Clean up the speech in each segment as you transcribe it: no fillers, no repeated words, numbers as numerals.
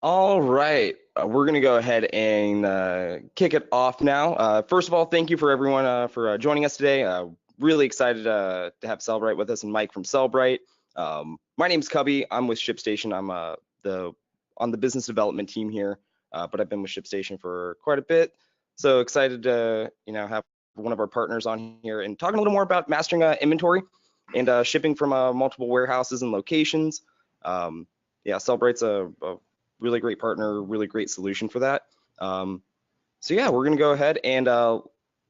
All right, we're going to go ahead and kick it off now. First of all, thank you for everyone for joining us today. Really excited to have Sellbrite with us and Mike from Sellbrite. My name's Cubby. I'm with ShipStation. I'm on the business development team here, but I've been with ShipStation for quite a bit. So excited to have one of our partners on here and talking a little more about mastering inventory and shipping from multiple warehouses and locations. Yeah, Sellbrite's a really great partner, really great solution for that. So yeah, we're gonna go ahead and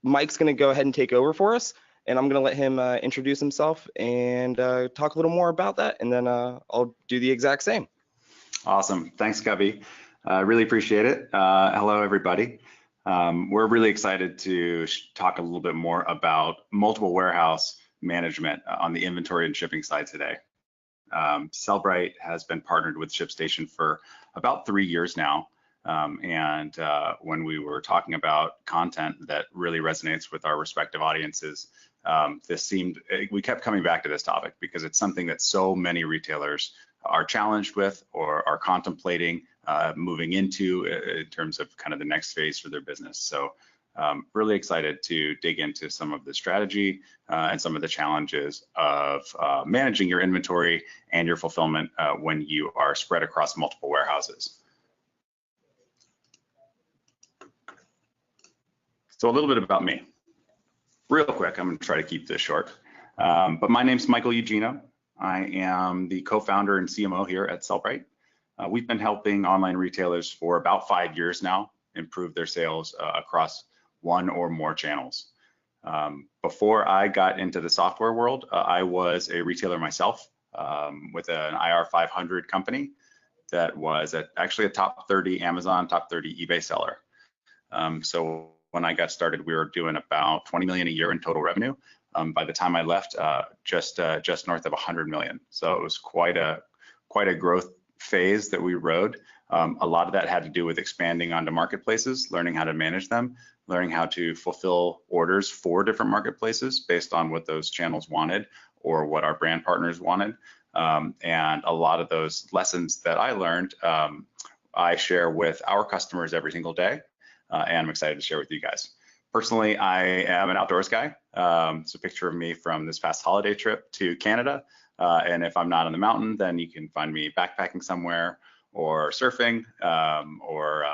Mike's gonna go ahead and take over for us, and I'm gonna let him introduce himself and talk a little more about that, and then I'll do the exact same. Awesome, thanks, Cubby. Really appreciate it. Hello, everybody. We're really excited to talk a little bit more about multiple warehouse management on the inventory and shipping side today. Sellbrite has been partnered with ShipStation for about 3 years now. When we were talking about content that really resonates with our respective audiences, we kept coming back to this topic because it's something that so many retailers are challenged with or are contemplating moving into in terms of kind of the next phase for their business. So really excited to dig into some of the strategy and some of the challenges of managing your inventory and your fulfillment when you are spread across multiple warehouses. So a little bit about me. Real quick, I'm going to try to keep this short. But my name's Michael Eugenio. I am the co-founder and CMO here at Sellbrite. We've been helping online retailers for about 5 years now improve their sales across one or more channels. Before I got into the software world, I was a retailer myself with an IR 500 company that was actually a top 30 Amazon, top 30 eBay seller. So when I got started, we were doing about 20 million a year in total revenue. By the time I left, just north of 100 million. So it was quite a growth phase that we rode. A lot of that had to do with expanding onto marketplaces, learning how to manage them, learning how to fulfill orders for different marketplaces based on what those channels wanted or what our brand partners wanted. And a lot of those lessons that I learned, I share with our customers every single day, and I'm excited to share with you guys. Personally, I am an outdoors guy. It's a picture of me from this past holiday trip to Canada. And if I'm not on the mountain, then you can find me backpacking somewhere or surfing or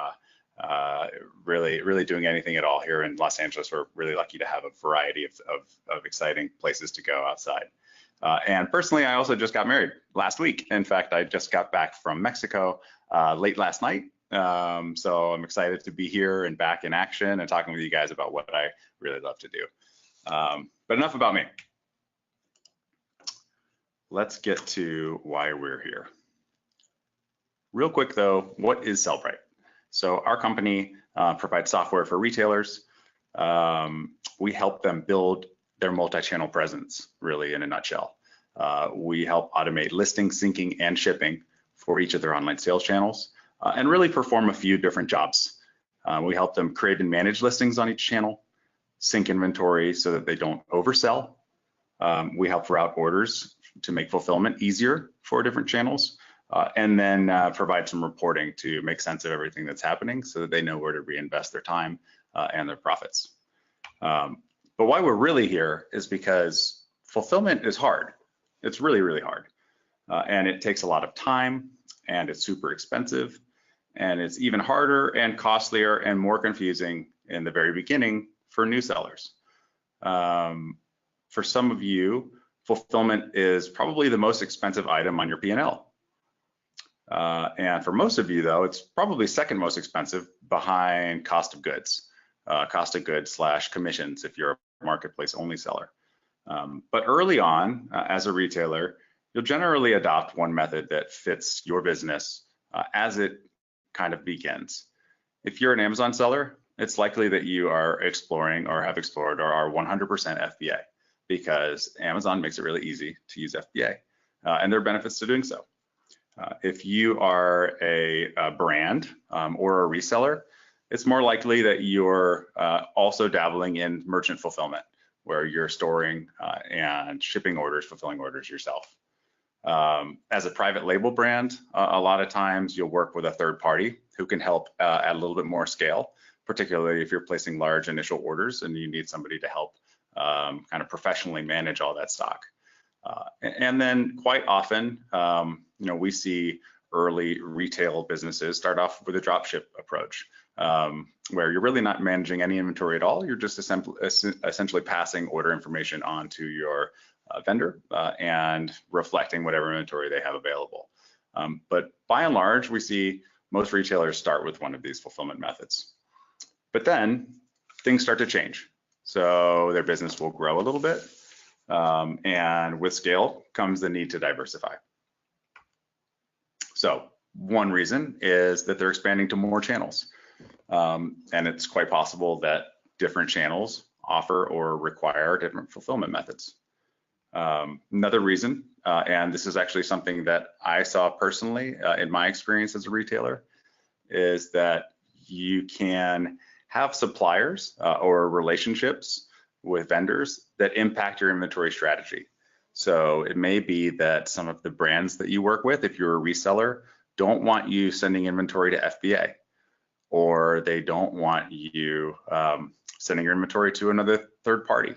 really doing anything at all here in Los Angeles. We're really lucky to have a variety of exciting places to go outside. And personally, I also just got married last week. In fact, I just got back from Mexico late last night. So I'm excited to be here and back in action and talking with you guys about what I really love to do. But enough about me. Let's get to why we're here. Real quick though, what is Sellbrite? So our company provides software for retailers. We help them build their multi-channel presence, really in a nutshell. We help automate listing, syncing, and shipping for each of their online sales channels and really perform a few different jobs. We help them create and manage listings on each channel, sync inventory so that they don't oversell. We help route orders to make fulfillment easier for different channels, and then provide some reporting to make sense of everything that's happening so that they know where to reinvest their time and their profits. But why we're really here is because fulfillment is hard. It's really, really hard. And it takes a lot of time, and it's super expensive, and it's even harder and costlier and more confusing in the very beginning for new sellers. For some of you, fulfillment is probably the most expensive item on your P&L. And for most of you, though, it's probably second most expensive behind cost of goods / commissions if you're a marketplace only seller. But early on, as a retailer, you'll generally adopt one method that fits your business as it kind of begins. If you're an Amazon seller, it's likely that you are exploring or have explored or are 100% FBA, because Amazon makes it really easy to use FBA, and there are benefits to doing so. If you are a brand or a reseller, it's more likely that you're also dabbling in merchant fulfillment, where you're storing and shipping orders, fulfilling orders yourself. As a private label brand, a lot of times you'll work with a third party who can help add a little bit more scale, particularly if you're placing large initial orders and you need somebody to help kind of professionally manage all that stock. And then quite often, we see early retail businesses start off with a dropship approach, where you're really not managing any inventory at all. You're just essentially passing order information on to your vendor and reflecting whatever inventory they have available. But by and large, we see most retailers start with one of these fulfillment methods. But then things start to change. So their business will grow a little bit. And with scale comes the need to diversify. So one reason is that they're expanding to more channels. And it's quite possible that different channels offer or require different fulfillment methods. Another reason, and this is actually something that I saw personally in my experience as a retailer, is that you can have suppliers or relationships with vendors that impact your inventory strategy. So it may be that some of the brands that you work with, if you're a reseller, don't want you sending inventory to FBA, or they don't want you sending your inventory to another third party.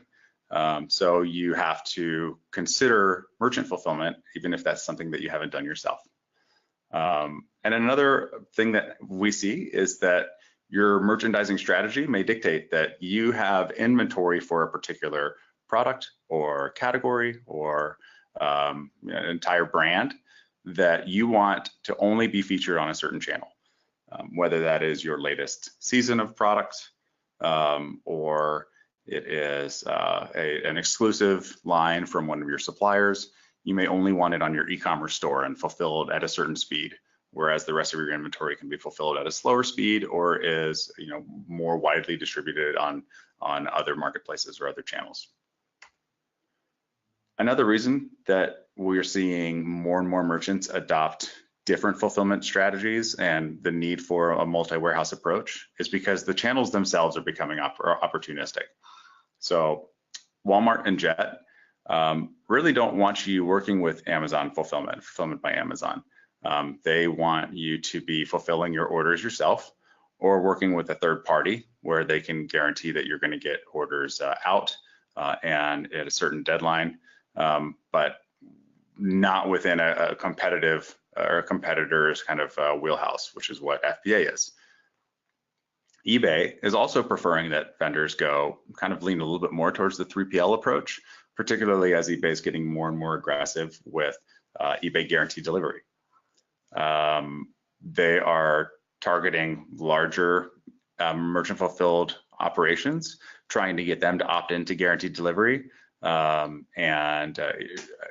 So you have to consider merchant fulfillment, even if that's something that you haven't done yourself. And another thing that we see is that your merchandising strategy may dictate that you have inventory for a particular product or category or an entire brand that you want to only be featured on a certain channel, whether that is your latest season of products or it is an exclusive line from one of your suppliers. You may only want it on your e-commerce store and fulfilled at a certain speed, whereas the rest of your inventory can be fulfilled at a slower speed or is more widely distributed on other marketplaces or other channels. Another reason that we're seeing more and more merchants adopt different fulfillment strategies and the need for a multi-warehouse approach is because the channels themselves are becoming opportunistic. So Walmart and Jet really don't want you working with Amazon fulfillment by Amazon. They want you to be fulfilling your orders yourself or working with a third party where they can guarantee that you're going to get orders out and at a certain deadline, but not within a competitive or a competitor's kind of wheelhouse, which is what FBA is. eBay is also preferring that vendors go kind of lean a little bit more towards the 3PL approach, particularly as eBay is getting more and more aggressive with eBay guaranteed delivery. They are targeting larger merchant fulfilled operations, trying to get them to opt into guaranteed delivery, and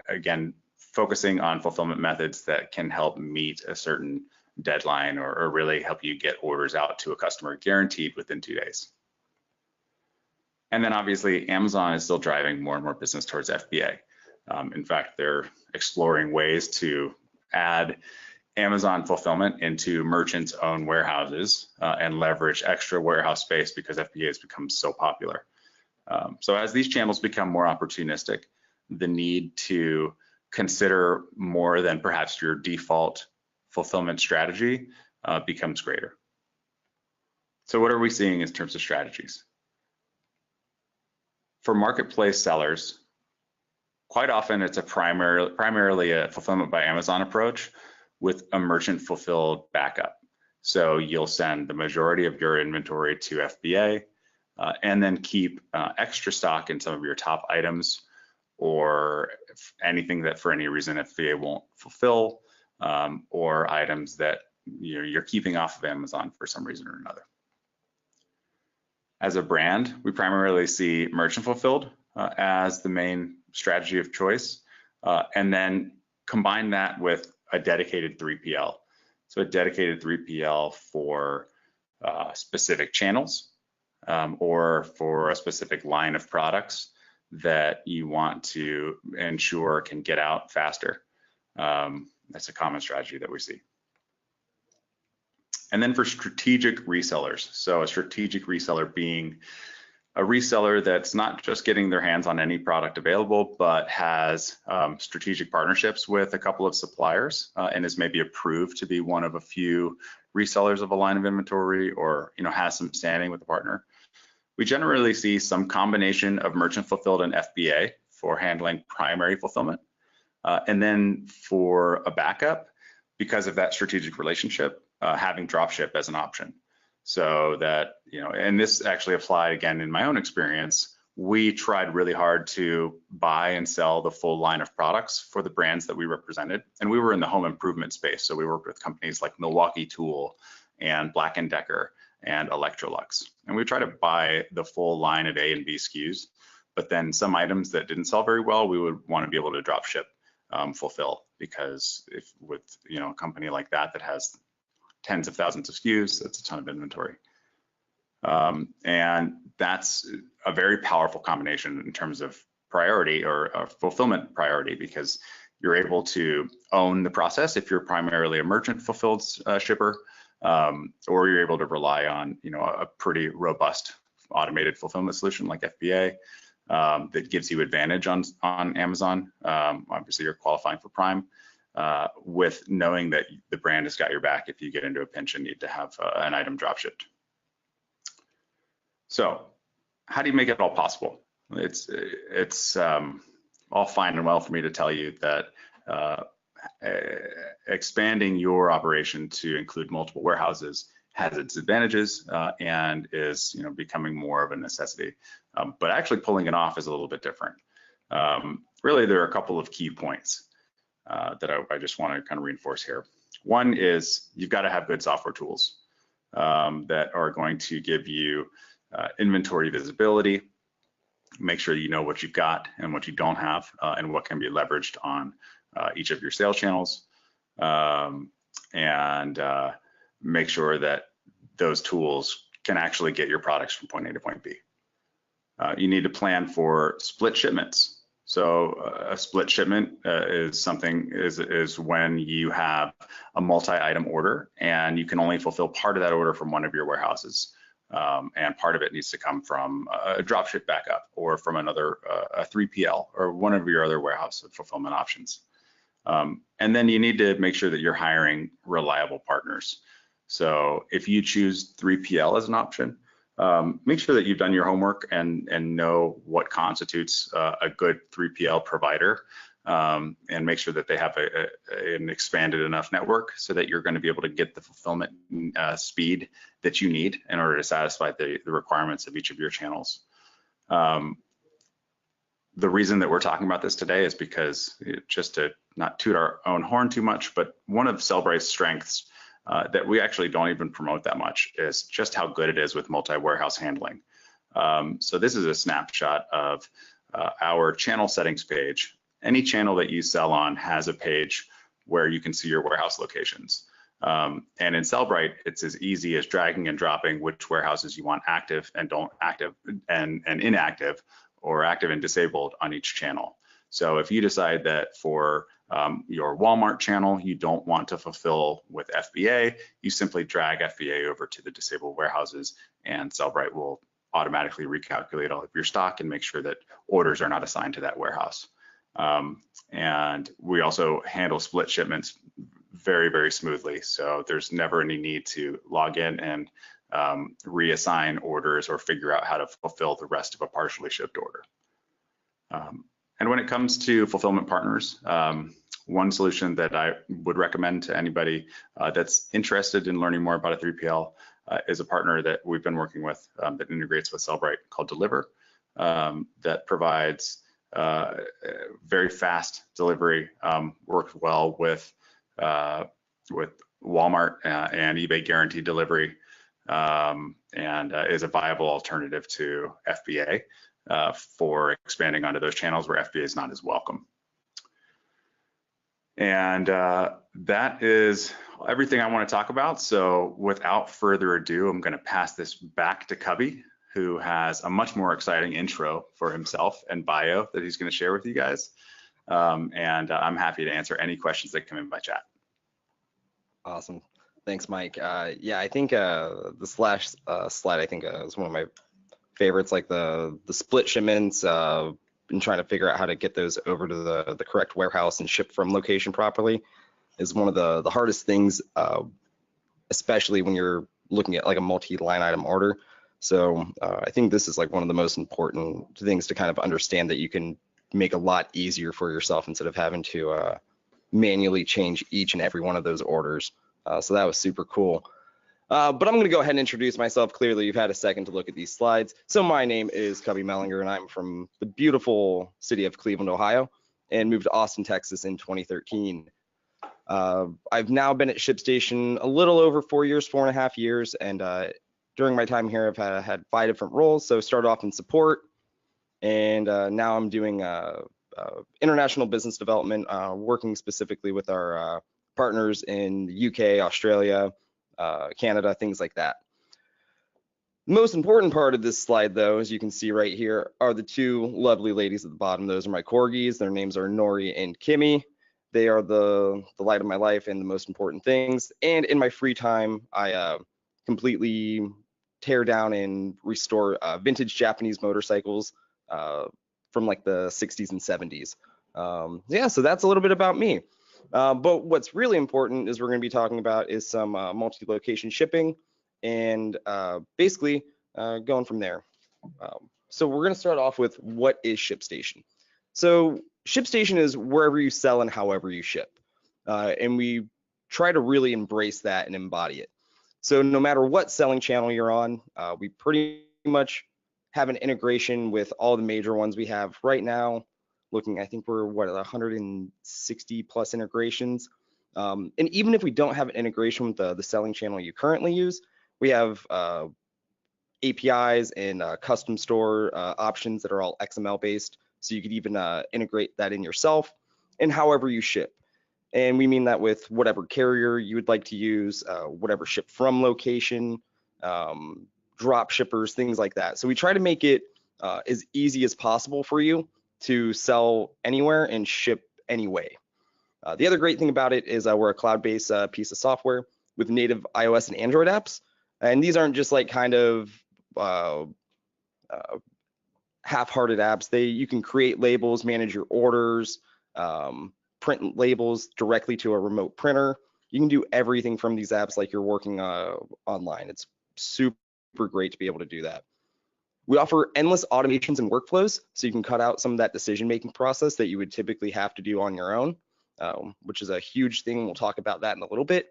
again, focusing on fulfillment methods that can help meet a certain deadline or really help you get orders out to a customer guaranteed within 2 days. And then obviously Amazon is still driving more and more business towards FBA. In fact, they're exploring ways to add Amazon fulfillment into merchants' own warehouses and leverage extra warehouse space because FBA has become so popular. So as these channels become more opportunistic, the need to consider more than perhaps your default fulfillment strategy becomes greater. So what are we seeing in terms of strategies? For marketplace sellers, quite often it's primarily a fulfillment by Amazon approach with a merchant fulfilled backup. So you'll send the majority of your inventory to FBA and then keep extra stock in some of your top items or anything that for any reason FBA won't fulfill, or items that you're keeping off of Amazon for some reason or another. As a brand, we primarily see merchant fulfilled as the main strategy of choice, and then combine that with a dedicated 3PL. So a dedicated 3PL for specific channels or for a specific line of products that you want to ensure can get out faster. That's a common strategy that we see. And then for strategic resellers, so a strategic reseller being a reseller that's not just getting their hands on any product available, but has strategic partnerships with a couple of suppliers and is maybe approved to be one of a few resellers of a line of inventory, or has some standing with the partner. We generally see some combination of merchant fulfilled and FBA for handling primary fulfillment. And then for a backup, because of that strategic relationship, having dropship as an option. So that, and this actually applied again in my own experience, we tried really hard to buy and sell the full line of products for the brands that we represented. And we were in the home improvement space. So we worked with companies like Milwaukee Tool and Black & Decker and Electrolux. And we try to buy the full line of A and B SKUs, but then some items that didn't sell very well, we would want to be able to drop ship, fulfill, because if with a company like that has tens of thousands of SKUs, that's a ton of inventory. And that's a very powerful combination in terms of priority or fulfillment priority, because you're able to own the process if you're primarily a merchant fulfilled shipper, or you're able to rely on a pretty robust automated fulfillment solution like FBA that gives you advantage on Amazon. Obviously, you're qualifying for Prime, with knowing that the brand has got your back if you get into a pinch and need to have an item drop shipped. So how do you make it all possible? It's all fine and well for me to tell you that expanding your operation to include multiple warehouses has its advantages and is becoming more of a necessity. But actually pulling it off is a little bit different. Really, there are a couple of key points that I just want to kind of reinforce here. One is you've got to have good software tools that are going to give you inventory visibility, make sure you know what you've got and what you don't have, and what can be leveraged on each of your sales channels, and make sure that those tools can actually get your products from point A to point B. You need to plan for split shipments. So a split shipment is when you have a multi-item order and you can only fulfill part of that order from one of your warehouses. And part of it needs to come from a dropship backup or from another a 3PL or one of your other warehouse fulfillment options. And then you need to make sure that you're hiring reliable partners. So if you choose 3PL as an option, make sure that you've done your homework and know what constitutes a good 3PL provider, and make sure that they have an expanded enough network so that you're going to be able to get the fulfillment speed that you need in order to satisfy the requirements of each of your channels. The reason that we're talking about this today is because, just to not toot our own horn too much, but one of Sellbrite's strengths that we actually don't even promote that much is just how good it is with multi-warehouse handling. So this is a snapshot of our channel settings page. Any channel that you sell on has a page where you can see your warehouse locations. And in Sellbrite, it's as easy as dragging and dropping which warehouses you want active and don't active and inactive, or active and disabled on each channel. So if you decide that for your Walmart channel, you don't want to fulfill with FBA, you simply drag FBA over to the disabled warehouses, and Sellbrite will automatically recalculate all of your stock and make sure that orders are not assigned to that warehouse. And we also handle split shipments very, very smoothly. So there's never any need to log in and reassign orders or figure out how to fulfill the rest of a partially shipped order. And when it comes to fulfillment partners, one solution that I would recommend to anybody that's interested in learning more about a 3PL is a partner that we've been working with that integrates with Sellbrite called Deliver, that provides very fast delivery, works well with Walmart and eBay guaranteed delivery, and is a viable alternative to FBA for expanding onto those channels where FBA is not as welcome. And that is everything I want to talk about. So without further ado, I'm going to pass this back to Cubby, who has a much more exciting intro for himself and bio that he's going to share with you guys. And I'm happy to answer any questions that come in by chat. Awesome. Thanks, Mike. Yeah, I think the slash slide, I think is one of my favorites, like the split shipments, and trying to figure out how to get those over to the correct warehouse and ship from location properly is one of the hardest things, especially when you're looking at like a multi-line item order. So I think this is like one of the most important things to kind of understand, that you can make a lot easier for yourself instead of having to manually change each and every one of those orders. So that was super cool. But I'm going to go ahead and introduce myself. Clearly, you've had a second to look at these slides. So my name is Cubby Mellinger, and I'm from the beautiful city of Cleveland, Ohio, and moved to Austin, Texas in 2013. I've now been at ShipStation a little over 4 years, 4.5 years, and during my time here, I've had 5 different roles. So started off in support, and now I'm doing international business development, working specifically with our partners in the UK, Australia, Canada, things like that. The most important part of this slide, though, as you can see right here, are the 2 lovely ladies at the bottom. Those are my corgis. Their names are Nori and Kimmy. They are the light of my life and the most important things. And in my free time, I completely tear down and restore vintage Japanese motorcycles from like the 60s and 70s. Yeah, so that's a little bit about me. But what's really important is we're going to be talking about is some multi-location shipping, and basically going from there. So we're going to start off with, what is ShipStation? So ShipStation is wherever you sell and however you ship. And we try to really embrace that and embody it. So no matter what selling channel you're on, we pretty much have an integration with all the major ones we have right now. I think we're 160 plus integrations. And even if we don't have an integration with the selling channel you currently use, we have APIs and custom store options that are all XML based. So you could even integrate that in yourself and however you ship. And we mean that with whatever carrier you would like to use, whatever ship from location, drop shippers, things like that. So we try to make it as easy as possible for you to sell anywhere and ship anyway. The other great thing about it is we're a cloud-based piece of software with native iOS and Android apps. And these aren't just like kind of half-hearted apps. You can create labels, manage your orders, print labels directly to a remote printer. You can do everything from these apps like you're working online. It's super great to be able to do that. We offer endless automations and workflows, so you can cut out some of that decision-making process that you would typically have to do on your own, which is a huge thing. We'll talk about that in a little bit.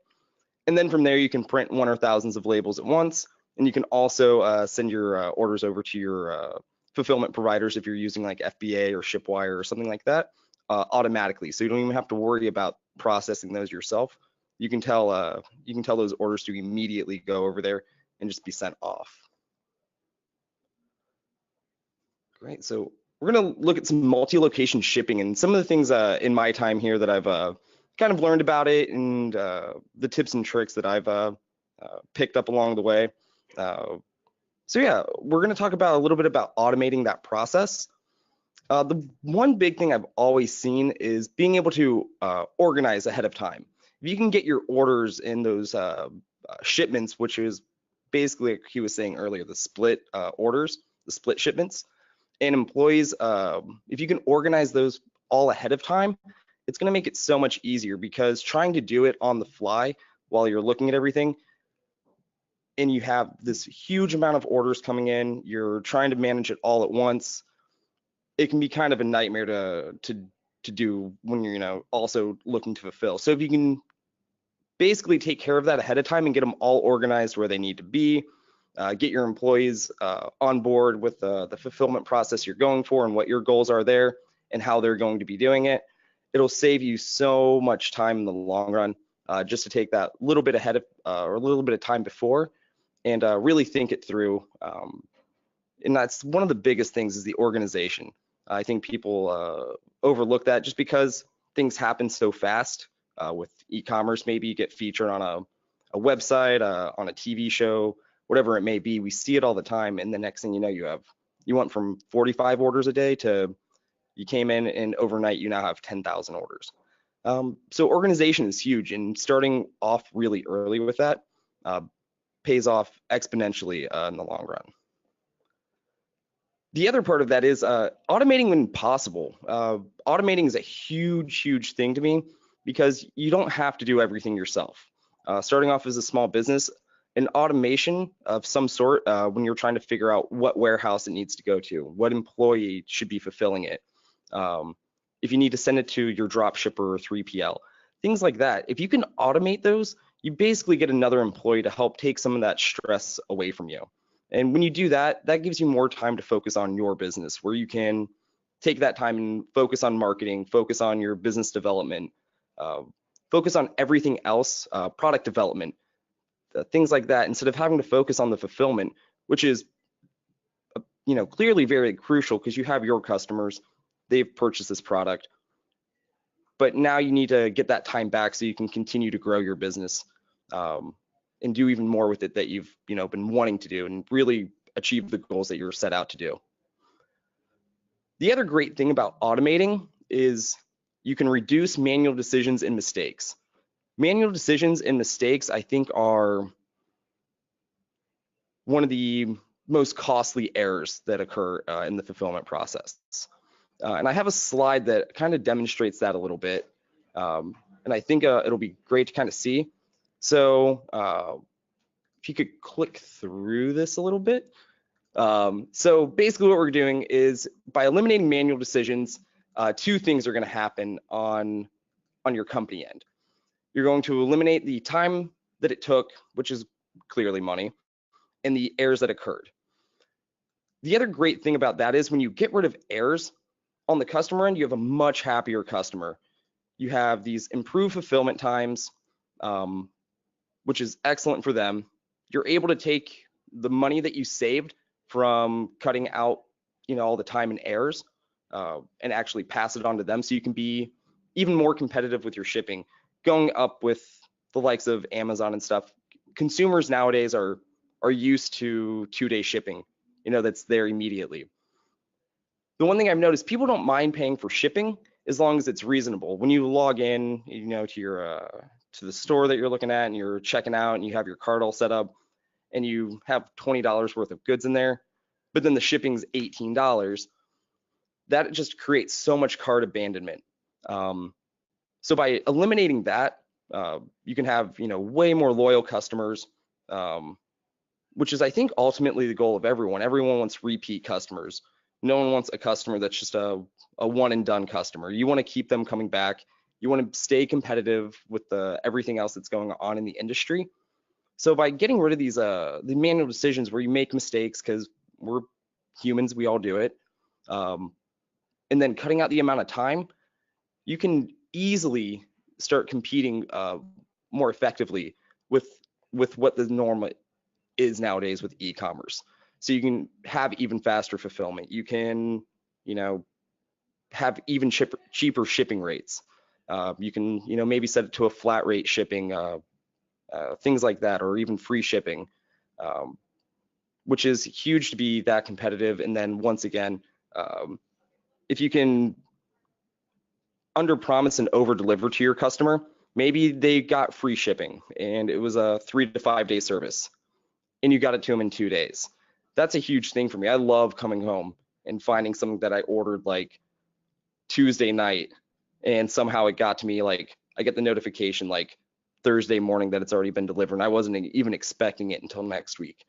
And then from there, you can print one or thousands of labels at once, and you can also send your orders over to your fulfillment providers if you're using like FBA or ShipWire or something like that automatically. So you don't even have to worry about processing those yourself. You can tell those orders to immediately go over there and just be sent off. Great. So we're going to look at some multi-location shipping and some of the things in my time here that I've kind of learned about it, and the tips and tricks that I've picked up along the way. So yeah, we're going to talk about a little bit about automating that process. The one big thing I've always seen is being able to organize ahead of time. If you can get your orders in those shipments, which is basically, like he was saying earlier, the split orders, the split shipments, and employees, if you can organize those all ahead of time, it's going to make it so much easier, because trying to do it on the fly while you're looking at everything, and you have this huge amount of orders coming in, you're trying to manage it all at once, it can be kind of a nightmare to do when you're also looking to fulfill. So if you can basically take care of that ahead of time and get them all organized where they need to be, get your employees on board with the fulfillment process you're going for and what your goals are there and how they're going to be doing it, it'll save you so much time in the long run, just to take that little bit ahead of or a little bit of time before and really think it through. And that's one of the biggest things, is the organization. I think people overlook that just because things happen so fast with e-commerce. Maybe you get featured on a website, on a TV show, whatever it may be. We see it all the time, and the next thing you know, you went from 45 orders a day to you came in and overnight you now have 10,000 orders. So organization is huge, and starting off really early with that pays off exponentially in the long run. The other part of that is automating when possible. Automating is a huge thing to me because you don't have to do everything yourself. Starting off as a small business, an automation of some sort when you're trying to figure out what warehouse it needs to go to, what employee should be fulfilling it, if you need to send it to your drop shipper or 3PL, things like that. If you can automate those, you basically get another employee to help take some of that stress away from you. And when you do that, that gives you more time to focus on your business, where you can take that time and focus on marketing, focus on your business development, uh, focus on everything else, product development, things like that, instead of having to focus on the fulfillment, which is, clearly very crucial because you have your customers, they've purchased this product, but now you need to get that time back so you can continue to grow your business. And do even more with it that you've been wanting to do and really achieve the goals that you're set out to do. The other great thing about automating is you can reduce manual decisions and mistakes. Manual decisions and mistakes, I think, are one of the most costly errors that occur in the fulfillment process. And I have a slide that kind of demonstrates that a little bit. And I think it'll be great to kind of see. So if you could click through this a little bit. So basically what we're doing is by eliminating manual decisions, two things are going to happen on your company end. You're going to eliminate the time that it took, which is clearly money, and the errors that occurred. The other great thing about that is when you get rid of errors on the customer end, you have a much happier customer. You have these improved fulfillment times, which is excellent for them. You're able to take the money that you saved from cutting out, all the time and errors, and actually pass it on to them, so you can be even more competitive with your shipping, going up with the likes of Amazon and stuff. Consumers nowadays are used to 2-day shipping, that's there immediately. The one thing I've noticed, people don't mind paying for shipping as long as it's reasonable. When you log in, to your to the store that you're looking at and you're checking out and you have your cart all set up and you have $20 worth of goods in there, but then the shipping's $18, that just creates so much cart abandonment. So by eliminating that, you can have, way more loyal customers, which is, I think, ultimately the goal of everyone. Everyone wants repeat customers. No one wants a customer that's just a one and done customer. You want to keep them coming back. You want to stay competitive with everything else that's going on in the industry. So by getting rid of these the manual decisions where you make mistakes, because we're humans, we all do it, and then cutting out the amount of time, you can easily start competing more effectively with what the norm is nowadays with e-commerce. So you can have even faster fulfillment. You can, have even cheaper shipping rates. You can, maybe set it to a flat rate shipping, things like that, or even free shipping, which is huge to be that competitive. And then once again, if you can under promise and over deliver to your customer, maybe they got free shipping and it was a 3 to 5 day service and you got it to them in 2 days. That's a huge thing for me. I love coming home and finding something that I ordered like Tuesday night and somehow it got to me, like I get the notification like Thursday morning that it's already been delivered and I wasn't even expecting it until next week.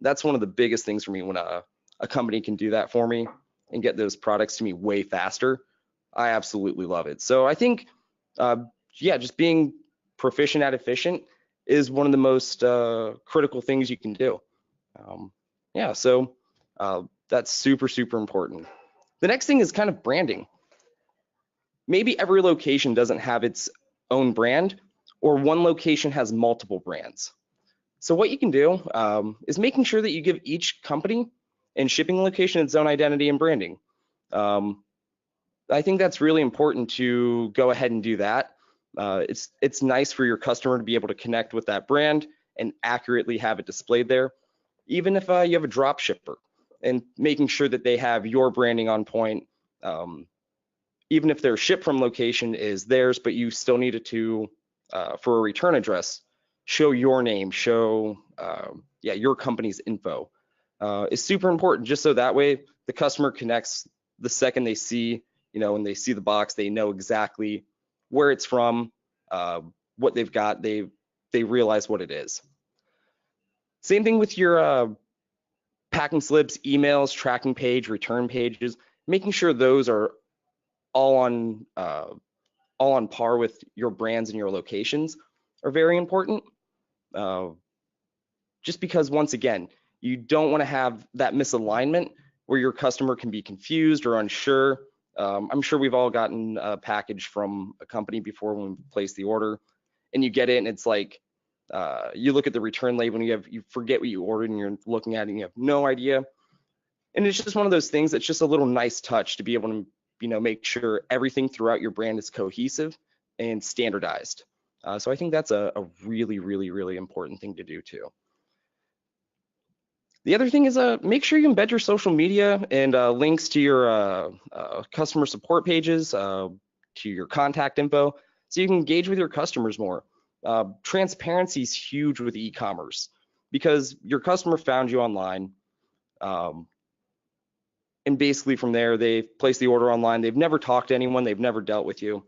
That's one of the biggest things for me when a company can do that for me and get those products to me way faster. I absolutely love it. So I think, just being proficient at efficient is one of the most critical things you can do. So that's super important. The next thing is kind of branding. Maybe every location doesn't have its own brand, or one location has multiple brands. So what you can do is making sure that you give each company and shipping location its own identity and branding. I think that's really important to go ahead and do that. It's nice for your customer to be able to connect with that brand and accurately have it displayed there, even if you have a drop shipper, and making sure that they have your branding on point. Even if their ship from location is theirs, but you still need it to, for a return address, show your name, show your company's info. is super important, just so that way the customer connects the second they see, when they see the box, they know exactly where it's from, what they've got, they realize what it is. Same thing with your packing slips, emails, tracking page, return pages, making sure those are all on par with your brands and your locations are very important. Just because, once again, you don't want to have that misalignment where your customer can be confused or unsure. I'm sure we've all gotten a package from a company before when we place the order, and you get it and it's like, you look at the return label and you forget what you ordered and you're looking at it and you have no idea. And it's just one of those things that's just a little nice touch to be able to, make sure everything throughout your brand is cohesive and standardized. So I think that's a really, really, really important thing to do too. The other thing is make sure you embed your social media and links to your customer support pages, to your contact info, so you can engage with your customers more. Transparency is huge with e-commerce because your customer found you online, and basically from there, they've placed the order online. They've never talked to anyone. They've never dealt with you.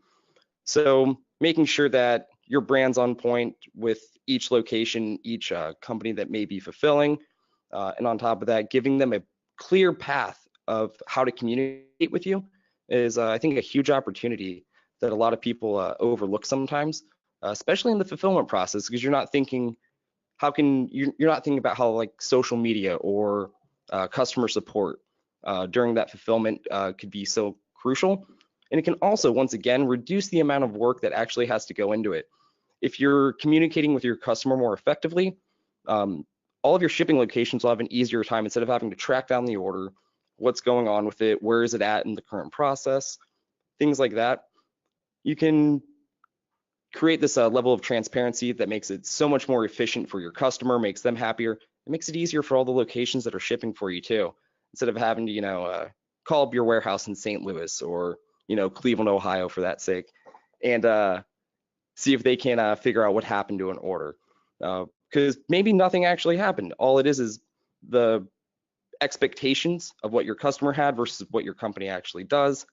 So making sure that your brand's on point with each location, each company that may be fulfilling, and on top of that, giving them a clear path of how to communicate with you is, I think, a huge opportunity that a lot of people overlook sometimes, especially in the fulfillment process, because you're not thinking about how like social media or customer support during that fulfillment could be so crucial. And it can also, once again, reduce the amount of work that actually has to go into it. If you're communicating with your customer more effectively, all of your shipping locations will have an easier time instead of having to track down the order, what's going on with it, where is it at in the current process, things like that. You can create this level of transparency that makes it so much more efficient for your customer, makes them happier. It makes it easier for all the locations that are shipping for you too, instead of having to, call up your warehouse in St. Louis or, Cleveland, Ohio for that sake, and see if they can figure out what happened to an order. Because maybe nothing actually happened. All it is the expectations of what your customer had versus what your company actually does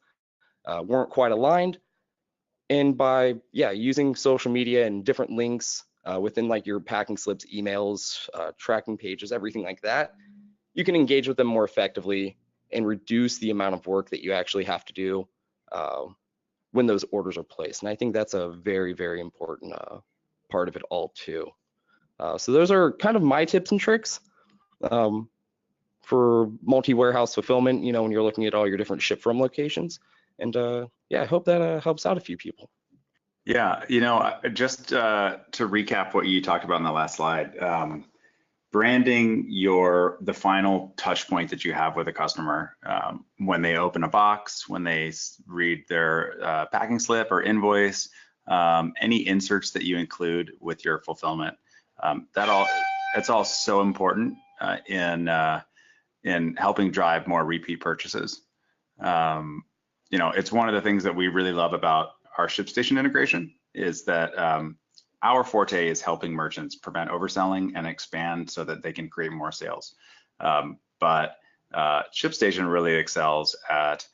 weren't quite aligned. And by using social media and different links within like your packing slips, emails, tracking pages, everything like that, you can engage with them more effectively and reduce the amount of work that you actually have to do when those orders are placed. And I think that's a very, very important part of it all too. So those are kind of my tips and tricks for multi-warehouse fulfillment, when you're looking at all your different ship from locations. And I hope that helps out a few people. Yeah, just to recap what you talked about in the last slide, branding the final touch point that you have with a customer when they open a box, when they read their packing slip or invoice, any inserts that you include with your fulfillment. It's all so important in helping drive more repeat purchases. It's one of the things that we really love about our ShipStation integration is that our forte is helping merchants prevent overselling and expand so that they can create more sales. But ShipStation really excels at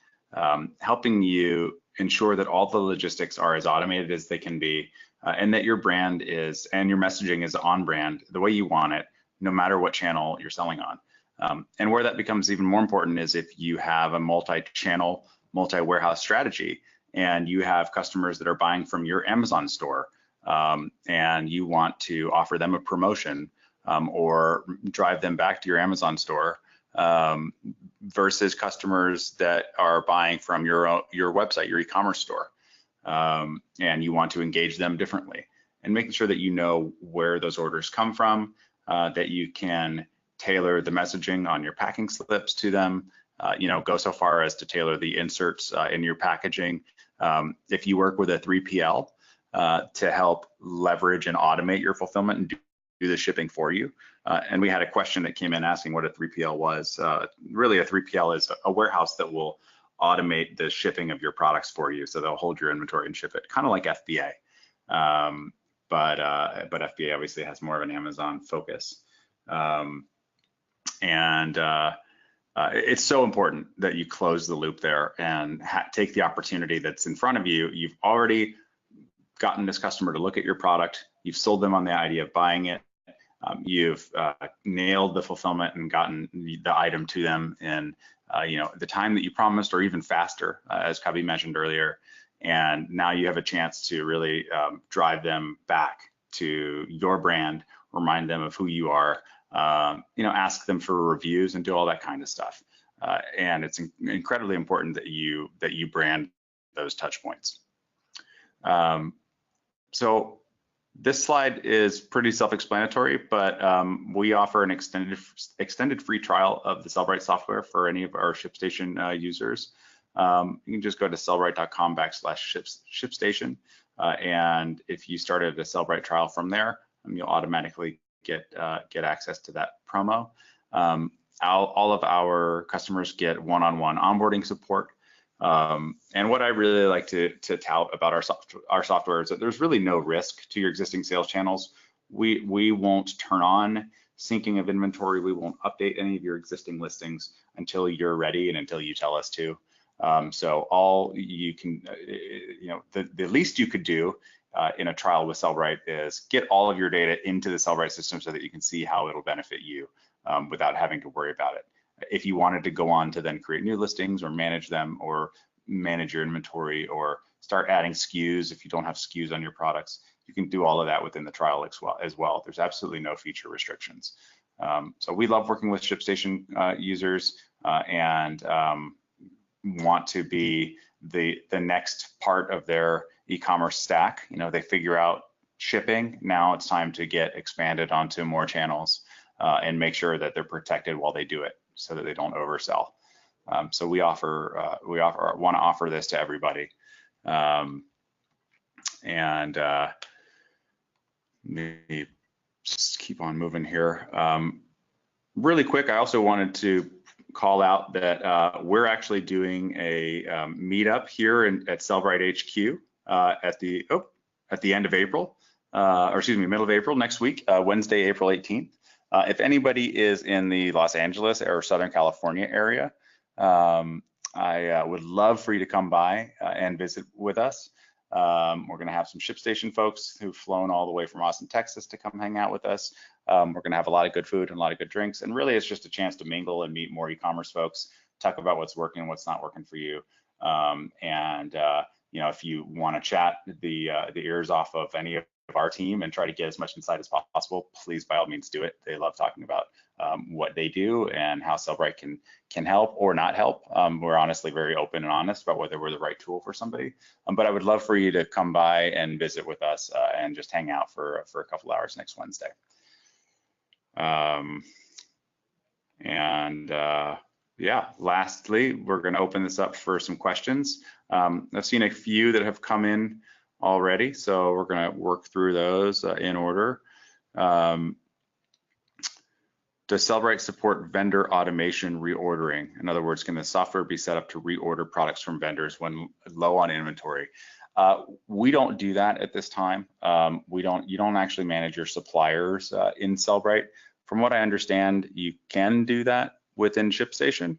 helping you ensure that all the logistics are as automated as they can be, and that your brand is and your messaging is on brand the way you want it, no matter what channel you're selling on. And where that becomes even more important is if you have a multi-channel, multi-warehouse strategy, and you have customers that are buying from your Amazon store, and you want to offer them a promotion or drive them back to your Amazon store, versus customers that are buying from your website, your e-commerce store, and you want to engage them differently, and making sure that you know where those orders come from, that you can tailor the messaging on your packing slips to them, go so far as to tailor the inserts in your packaging. If you work with a 3PL to help leverage and automate your fulfillment and do the shipping for you. And we had a question that came in asking what a 3PL was. Really, a 3PL is a warehouse that will automate the shipping of your products for you. So they'll hold your inventory and ship it, kind of like FBA. But FBA obviously has more of an Amazon focus. And it's so important that you close the loop there and take the opportunity that's in front of you. You've already gotten this customer to look at your product. You've sold them on the idea of buying it. You've nailed the fulfillment and gotten the item to them in the time that you promised, or even faster, as Cubby mentioned earlier. And now you have a chance to really drive them back to your brand, remind them of who you are, ask them for reviews and do all that kind of stuff. And it's incredibly important that you brand those touch points. So this slide is pretty self-explanatory, but we offer an extended free trial of the Sellbrite software for any of our ShipStation users. You can just go to sellbrite.com/ShipStation, and if you started a Sellbrite trial from there, you'll automatically get access to that promo. All of our customers get one-on-one onboarding support. And what I really like to tout about our software is that there's really no risk to your existing sales channels. We won't turn on syncing of inventory. We won't update any of your existing listings until you're ready and until you tell us to. So all you can, the least you could do in a trial with Sellbrite is get all of your data into the Sellbrite system so that you can see how it'll benefit you without having to worry about it. If you wanted to go on to then create new listings or manage them or manage your inventory or start adding SKUs if you don't have SKUs on your products, you can do all of that within the trial as well. There's absolutely no feature restrictions. So we love working with ShipStation users and want to be the next part of their e-commerce stack. They figure out shipping. Now it's time to get expanded onto more channels and make sure that they're protected while they do it, so that they don't oversell. So we want to offer this to everybody. And maybe just keep on moving here. Really quick, I also wanted to call out that we're actually doing a meetup here at Sellbrite HQ at the end of April, or excuse me, middle of April next week, Wednesday, April 18th. If anybody is in the Los Angeles or Southern California area, I would love for you to come by and visit with us. We're going to have some ShipStation folks who've flown all the way from Austin, Texas to come hang out with us. We're going to have a lot of good food and a lot of good drinks. And really, it's just a chance to mingle and meet more e-commerce folks, talk about what's working and what's not working for you. If you want to chat the ears off of any of our team and try to get as much insight as possible, please by all means do it. They love talking about what they do and how Sellbrite can help or not help. We're honestly very open and honest about whether we're the right tool for somebody. But I would love for you to come by and visit with us and just hang out for a couple hours next Wednesday. Lastly, we're going to open this up for some questions. I've seen a few that have come in already, so we're going to work through those in order. Does Sellbrite support vendor automation reordering? In other words, can the software be set up to reorder products from vendors when low on inventory? We don't do that at this time. You don't actually manage your suppliers in Sellbrite. From what I understand, you can do that within ShipStation,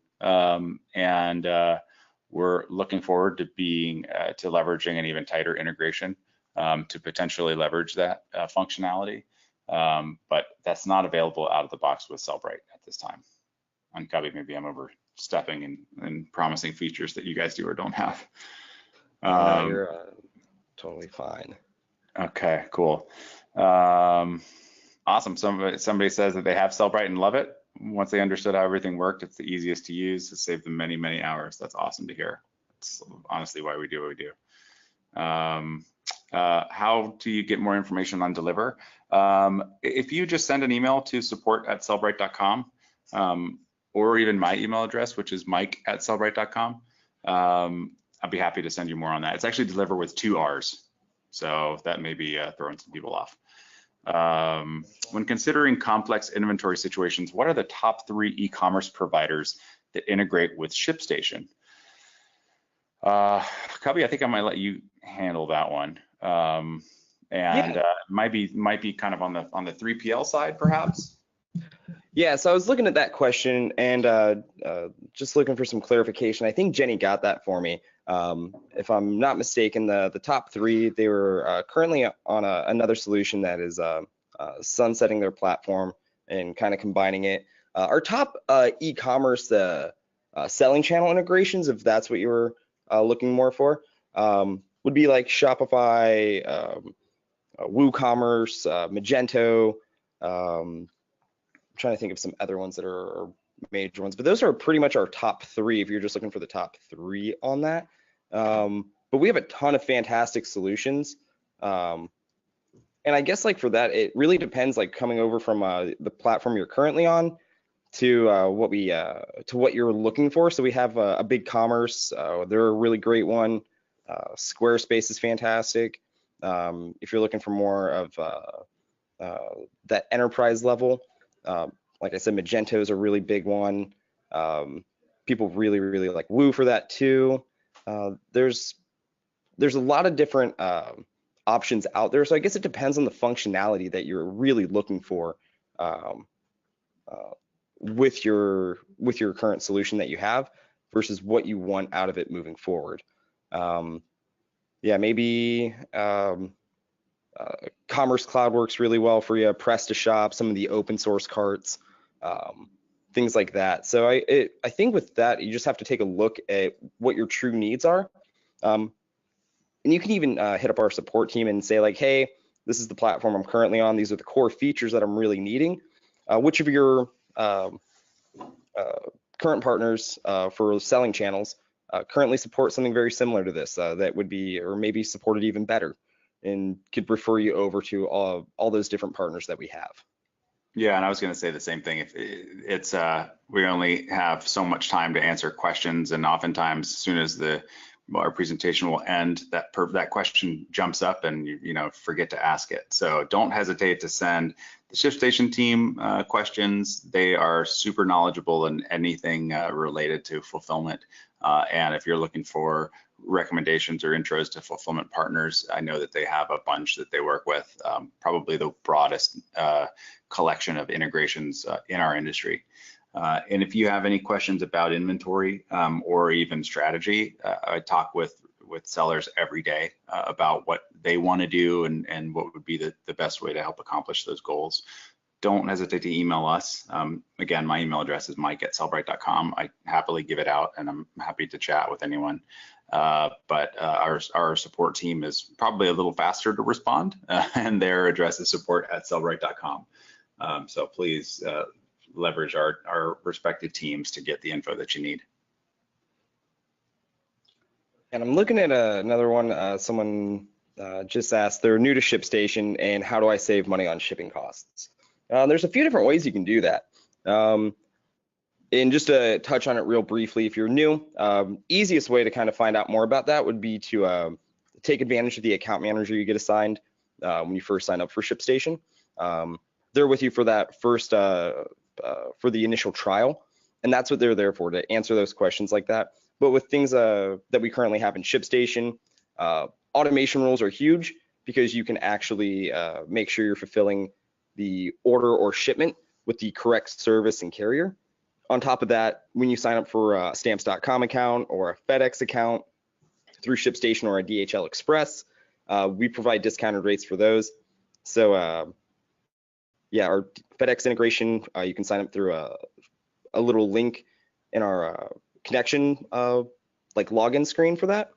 we're looking forward to leveraging an even tighter integration to potentially leverage that functionality. But that's not available out of the box with Sellbrite at this time. And Cubby, maybe I'm overstepping and promising features that you guys do or don't have. No, you're totally fine. Okay, cool. Awesome. Somebody says that they have Sellbrite and love it. Once they understood how everything worked, it's the easiest to use. It saved them many, many hours. That's awesome to hear. It's honestly why we do what we do. How do you get more information on Deliver? If you just send an email to support@sellbrite.com, or even my email address, which is mike@sellbrite.com, I'd be happy to send you more on that. It's actually Deliver with 2 R's, so that may be throwing some people off. When considering complex inventory situations, what are the top 3 e-commerce providers that integrate with ShipStation? Cubby, I think I might let you handle that one. Might be kind of on the 3PL side, perhaps. Yeah, so I was looking at that question and just looking for some clarification. I think Jenny got that for me. If I'm not mistaken, the top three, they were currently on another solution that is sunsetting their platform and kind of combining it. Our top e-commerce selling channel integrations, if that's what you were looking more for, would be like Shopify, WooCommerce, Magento. I'm trying to think of some other ones that are major ones, but those are pretty much our top three if you're just looking for the top three on that. But we have a ton of fantastic solutions. And I guess like for that, it really depends, like coming over from the platform you're currently on to what you're looking for. So we have a Big Commerce, they're a really great one. Squarespace is fantastic. If you're looking for more of that enterprise level, like I said, Magento is a really big one. People really, really like Woo for that too. There's a lot of different options out there. So I guess it depends on the functionality that you're really looking for with your current solution that you have versus what you want out of it moving forward. Yeah, maybe Commerce Cloud works really well for you, PrestaShop, some of the open source carts, things like that. So I think with that, you just have to take a look at what your true needs are. And you can even hit up our support team and say like, hey, this is the platform I'm currently on. These are the core features that I'm really needing. Which of your current partners for selling channels currently support something very similar to this that would be, or maybe supported even better, and could refer you over to all those different partners that we have. Yeah, and I was going to say the same thing. If it's we only have so much time to answer questions, and oftentimes as soon as our presentation will end, that question jumps up and you forget to ask it. So don't hesitate to send the ShipStation team questions. They are super knowledgeable in anything related to fulfillment. And if you're looking for recommendations or intros to fulfillment partners, I know that they have a bunch that they work with, probably the broadest collection of integrations in our industry. And if you have any questions about inventory or even strategy, I talk with sellers every day about what they want to do and what would be the best way to help accomplish those goals. Don't hesitate to email us. Again, my email address is mike@sellbrite.com. I happily give it out, and I'm happy to chat with anyone. But our support team is probably a little faster to respond, and their address is support@sellbrite.com. So please leverage our respective teams to get the info that you need. And I'm looking at another one. Someone just asked, they're new to ShipStation, and how do I save money on shipping costs? There's a few different ways you can do that. And just to touch on it real briefly, if you're new, easiest way to kind of find out more about that would be to take advantage of the account manager you get assigned when you first sign up for ShipStation. They're with you for that first, for the initial trial, and that's what they're there for, to answer those questions like that. But with things that we currently have in ShipStation, automation rules are huge because you can actually make sure you're fulfilling the order or shipment with the correct service and carrier. On top of that, when you sign up for a stamps.com account or a FedEx account through ShipStation or a DHL Express, we provide discounted rates for those. So yeah, our FedEx integration, you can sign up through a little link in our connection like login screen for that,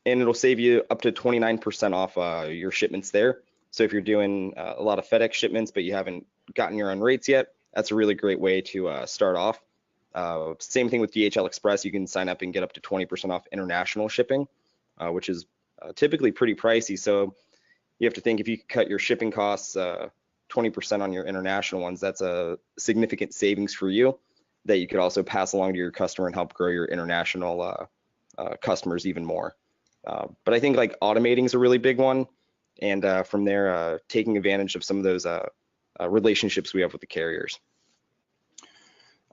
and it'll save you up to 29% off your shipments there. So if you're doing a lot of FedEx shipments but you haven't gotten your own rates yet, that's a really great way to start off. Same thing with DHL Express. You can sign up and get up to 20% off international shipping, which is typically pretty pricey. So you have to think, if you cut your shipping costs 20% on your international ones, that's a significant savings for you that you could also pass along to your customer and help grow your international customers even more. But I think like automating is a really big one. And from there, taking advantage of some of those relationships we have with the carriers.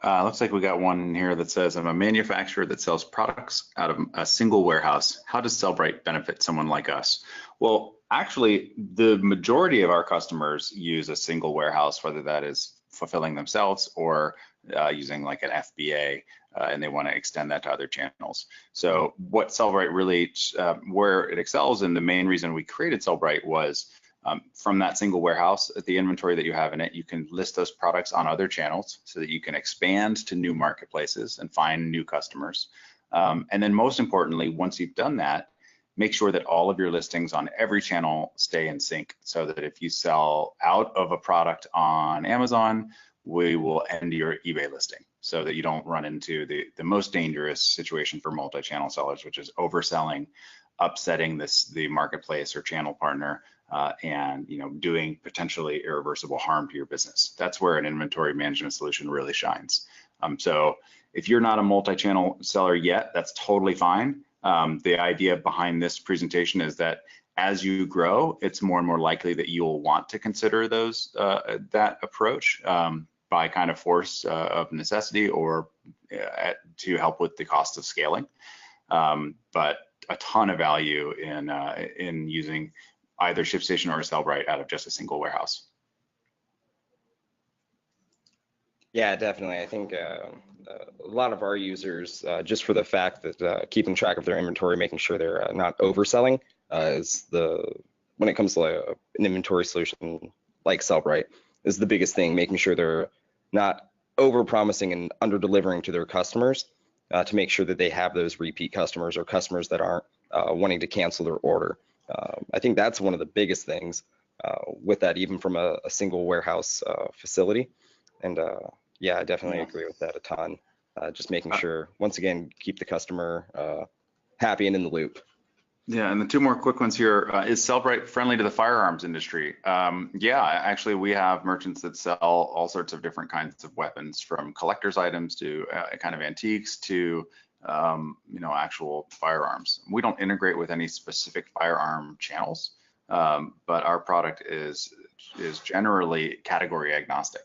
Looks like we got one here that says, I'm a manufacturer that sells products out of a single warehouse. How does Sellbrite benefit someone like us? Well, actually, the majority of our customers use a single warehouse, whether that is fulfilling themselves, or using like an FBA, and they want to extend that to other channels. So what Sellbrite really, where it excels, and the main reason we created Sellbrite was from that single warehouse, at the inventory that you have in it, you can list those products on other channels so that you can expand to new marketplaces and find new customers. And then most importantly, once you've done that, make sure that all of your listings on every channel stay in sync, so that if you sell out of a product on Amazon, we will end your eBay listing, so that you don't run into the most dangerous situation for multi-channel sellers, which is overselling, upsetting the marketplace or channel partner, and doing potentially irreversible harm to your business. That's where an inventory management solution really shines. So if you're not a multi-channel seller yet, that's totally fine. The idea behind this presentation is that as you grow, it's more and more likely that you'll want to consider that approach by kind of force of necessity, or to help with the cost of scaling. But a ton of value in using either ShipStation or Sellbrite out of just a single warehouse. Yeah, definitely. I think a lot of our users, just for the fact that keeping track of their inventory, making sure they're not overselling, when it comes to an inventory solution like Sellbrite, is the biggest thing. Making sure they're not over-promising and under-delivering to their customers, to make sure that they have those repeat customers, or customers that aren't wanting to cancel their order. I think that's one of the biggest things with that, even from a single warehouse facility. And yeah, I definitely agree with that a ton. Just making sure, once again, keep the customer happy and in the loop. Yeah, and the two more quick ones here. Is Sellbrite friendly to the firearms industry? Yeah, actually, we have merchants that sell all sorts of different kinds of weapons, from collector's items to kind of antiques to actual firearms. We don't integrate with any specific firearm channels, but our product is generally category agnostic.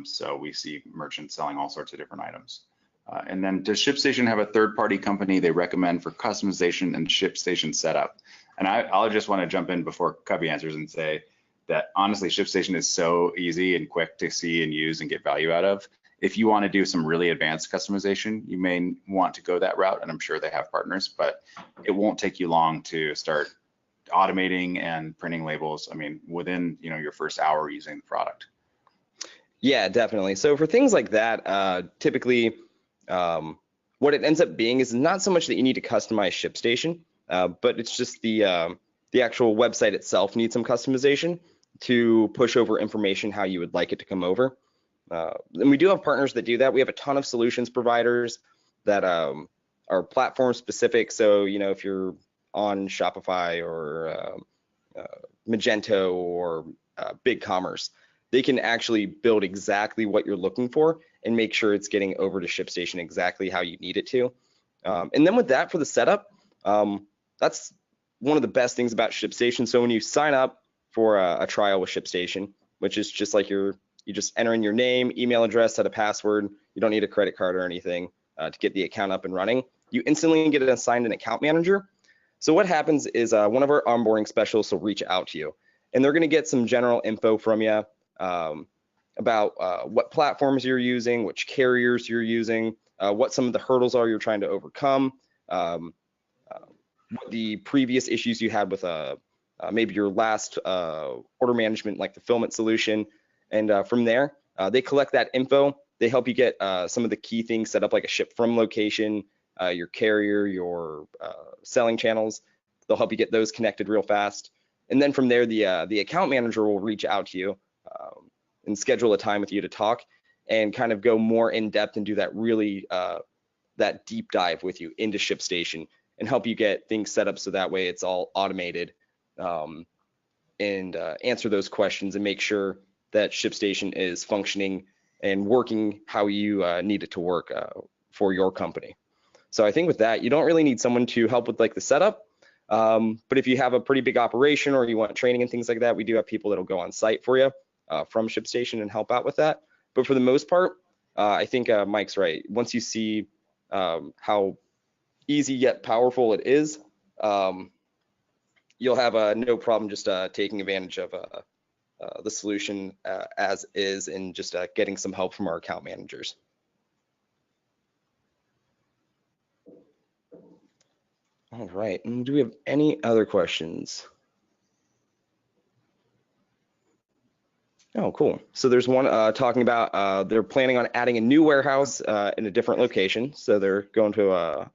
So we see merchants selling all sorts of different items. And then, does ShipStation have a third-party company they recommend for customization and ShipStation setup? And I'll just want to jump in before Cubby answers and say that honestly, ShipStation is so easy and quick to see and use and get value out of. If you want to do some really advanced customization, you may want to go that route, and I'm sure they have partners, but it won't take you long to start automating and printing labels. I mean, within your first hour using the product. Yeah, definitely. So for things like that, typically, what it ends up being is not so much that you need to customize ShipStation, but it's just the actual website itself needs some customization to push over information how you would like it to come over. And we do have partners that do that. We have a ton of solutions providers that are platform specific. So if you're on Shopify or Magento or BigCommerce, they can actually build exactly what you're looking for and make sure it's getting over to ShipStation exactly how you need it to. And then with that, for the setup, that's one of the best things about ShipStation. So when you sign up for a trial with ShipStation, which is just like you just enter in your name, email address, set a password. You don't need a credit card or anything to get the account up and running. You instantly get assigned an account manager. So what happens is one of our onboarding specialists will reach out to you, and they're going to get some general info from you about what platforms you're using, which carriers you're using, what some of the hurdles are you're trying to overcome, what the previous issues you had with maybe your last order management, like fulfillment solution. And from there, they collect that info. They help you get some of the key things set up, like a ship from location, your carrier, your selling channels. They'll help you get those connected real fast. And then from there, the account manager will reach out to you and schedule a time with you to talk and kind of go more in depth and do that really that deep dive with you into ShipStation and help you get things set up so that way it's all automated, and answer those questions and make sure that ShipStation is functioning and working how you need it to work for your company. So I think with that, you don't really need someone to help with like the setup. But if you have a pretty big operation or you want training and things like that, we do have people that'll go on site for you from ShipStation and help out with that. But for the most part, I think Mike's right. Once you see how easy yet powerful it is, you'll have no problem just taking advantage of the solution as is, and just getting some help from our account managers. All right, and do we have any other questions? Oh, cool. So there's one talking about they're planning on adding a new warehouse in a different location. So they're going to a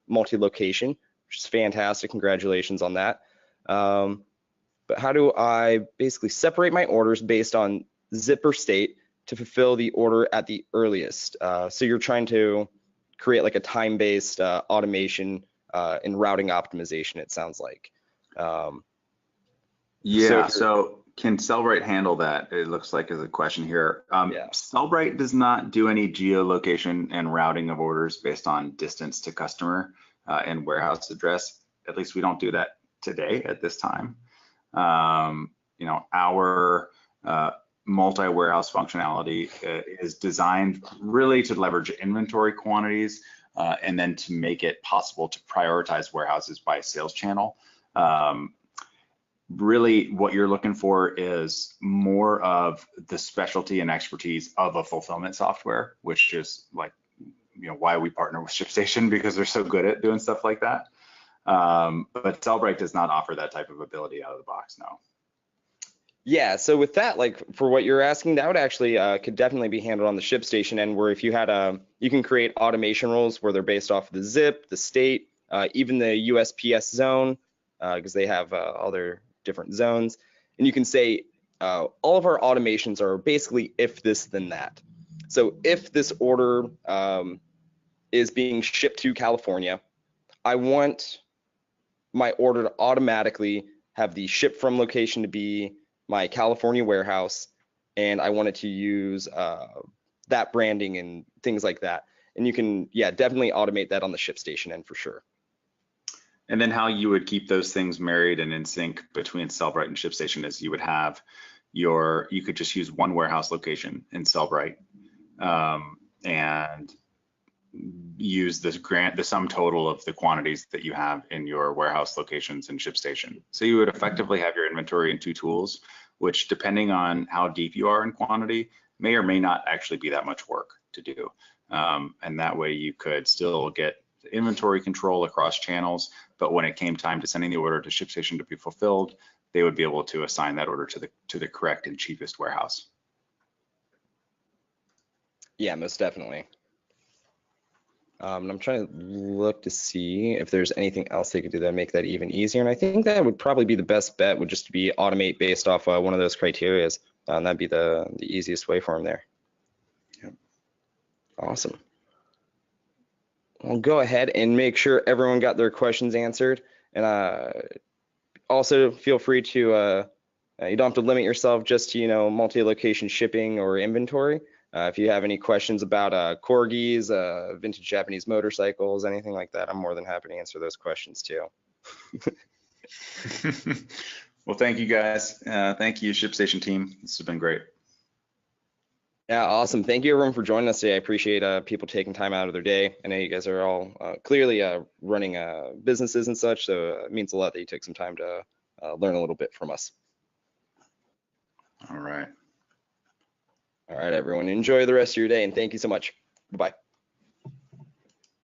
multi-location, which is fantastic. Congratulations on that. But how do I basically separate my orders based on zip or state to fulfill the order at the earliest? So you're trying to create like a time-based automation and routing optimization, it sounds like. Yeah, so can Sellbrite handle that? It looks like is a question here. Yeah. Sellbrite does not do any geolocation and routing of orders based on distance to customer and warehouse address. At least we don't do that today at this time. You know, our multi-warehouse functionality is designed really to leverage inventory quantities and then to make it possible to prioritize warehouses by sales channel. Really what you're looking for is more of the specialty and expertise of a fulfillment software, which is like, you know, why we partner with ShipStation, because they're so good at doing stuff like that. But Sellbrite does not offer that type of ability out of the box, no. Yeah, so with that, like for what you're asking, that would actually could definitely be handled on the ShipStation end, where if you had you can create automation rules where they're based off of the zip, the state, even the USPS zone, because they have all their different zones, and you can say all of our automations are basically if this then that. So if this order is being shipped to California, I want my order to automatically have the ship from location to be my California warehouse, and I wanted to use that branding and things like that. And you can, yeah, definitely automate that on the ShipStation end for sure. And then how you would keep those things married and in sync between Sellbrite and ShipStation is you would have you could just use one warehouse location in Sellbrite and use the sum total of the quantities that you have in your warehouse locations in ShipStation. So you would effectively have your inventory in two tools, which depending on how deep you are in quantity, may or may not actually be that much work to do. And that way you could still get inventory control across channels, but when it came time to sending the order to ShipStation to be fulfilled, they would be able to assign that order to the correct and cheapest warehouse. Yeah, most definitely. And I'm trying to look to see if there's anything else they could do that make that even easier. And I think that would probably be the best bet, would just be automate based off one of those criterias. And that'd be the easiest way for them there. Yep. Awesome. I'll go ahead and make sure everyone got their questions answered. And also feel free to, you don't have to limit yourself just to, multi-location shipping or inventory. If you have any questions about corgis, vintage Japanese motorcycles, anything like that, I'm more than happy to answer those questions too. Well, thank you guys. Thank you, ShipStation team. This has been great. Yeah, awesome. Thank you everyone for joining us today. I appreciate people taking time out of their day. I know you guys are all clearly running businesses and such, so it means a lot that you took some time to learn a little bit from us. All right. All right, everyone. Enjoy the rest of your day, and thank you so much. Bye-bye.